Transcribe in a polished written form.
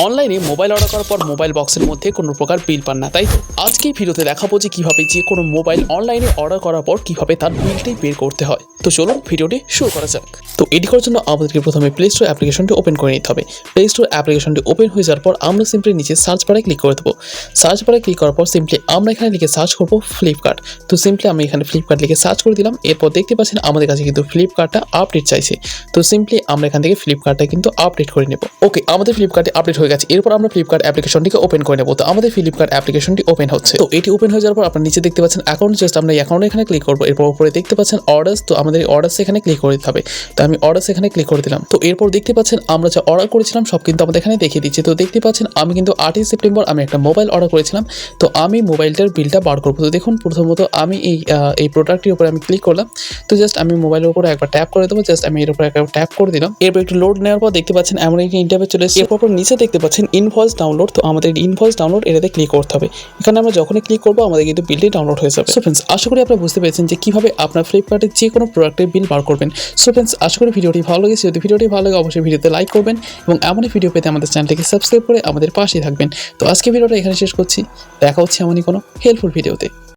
অনলাইনে mobile order করার পর মোবাইল বক্সের মধ্যে কোনো প্রকার বিল পান না, তাই তো আজকেই ভিডিওতে দেখাবো যে কীভাবে যে কোনো মোবাইল অনলাইনে অর্ডার করার পর কীভাবে তার বিলটাই বের করতে হয়। তো চলুন ভিডিওটি শুরু করা যাক। তো এটি করার জন্য আমাদেরকে প্রথমে প্লে স্টোর অ্যাপ্লিকেশনটি ওপেন করে নিতে হবে। প্লে স্টোর অ্যাপ্লিকেশনটি ওপেন হয়ে যাওয়ার পর আমরা সিম্পলি নিচে সার্চ বারে ক্লিক করে দেবো। সার্চ বারে ক্লিক করার পর সিম্পলি আমরা এখানে লিখে সার্চ করবো ফ্লিপকার্ট। তো সিম্পলি আমি এখানে ফ্লিপকার্ট লিখে সার্চ করে দিলাম। এরপর দেখতে পাচ্ছেন আমাদের কাছে কিন্তু ফ্লিপকার্টটা আপডেট চাইছে। তো সিম্পলি আমরা এখান থেকে ফ্লিপকার্টটা কিন্তু আপডেট করে নেব। ওকে, আমাদের ফ্লিপকার্টে আপডেট হয়ে গেছে। এরপর আমরা ফ্লিপকার্ট অ্যাপ্লিকেশনটিকে ওপেন করে নেব। তো আমাদের ফ্লিপকার্ট অ্যাপ্লিকেশনটি ওপেন হচ্ছে। তো এটি ওপেন হয়ে যাওয়ার পর আপনার নিচে দেখতে পাচ্ছেন অ্যাকাউন্ট, জাস্ট আমরা এই অ্যাকাউন্টে এখানে ক্লিক করবো। এরপর উপরে দেখতে পাচ্ছেন অর্ডার্স, তো আমাদের অর্ডার্স এখানে ক্লিক করে দিতে হবে। তো আমি অর্ডার্স এখানে ক্লিক করে দিলাম। তো এরপর দেখতে পাচ্ছেন আমরা যা অর্ডার করেছিলাম সব কিন্তু আমাদের এখানে দেখিয়ে দিচ্ছে। তো দেখতে পাচ্ছেন আমি কিন্তু 8ই সেপ্টেম্বর আমি একটা মোবাইল অর্ডার করেছিলাম। তো আমি মোবাইলটার বিলটা বার করবো। তো দেখুন প্রথমত আমি এই প্রোডাক্টটির উপরে আমি ক্লিক করলাম। তো জাস্ট আমি মোবাইলের উপরে একবার ট্যাপ করে দেবো। জাস্ট আমি এর উপরে একবার ট্যাপ করে দিলাম। এরপর একটু লোড নেওয়ার পর দেখতে পাচ্ছেন এমন একটি ইন্টারফেস চলে এসেছে। এরপর নিচে দেখতে পাচ্ছেন ইনভয়েস ডাউনলোড। তো আমাদের ইনভয়েস ডাউনলোড এটাতে ক্লিক করতে হবে। এখানে আমরা যখনই ক্লিক করবো আমাদের কিন্তু বিলটি ডাউনলোড হয়ে যাবে। সো ফ্রেন্ডস, আশা করি আপনারা বুঝতে পেরেছেন যে কিভাবে আপনার ফ্লিপকার্টের যে কোনো প্রোডাক্টের বিল বার করবেন। সো ফ্রেন্ডস, আশা করি ভিডিওটি ভালো লেগেছে। যদি ভিডিওটি ভালো লাগে অবশ্যই ভিডিওতে লাইক করবেন এবং এমনই ভিডিও পেতে আমাদের চ্যানেলটিকে সাবস্ক্রাইব করে আমাদের পাশেই থাকবেন। তো আজকে ভিডিওটা এখানে শেষ করছি। দেখা হচ্ছে এমনই কোনো হেল্পফুল ভিডিওতে।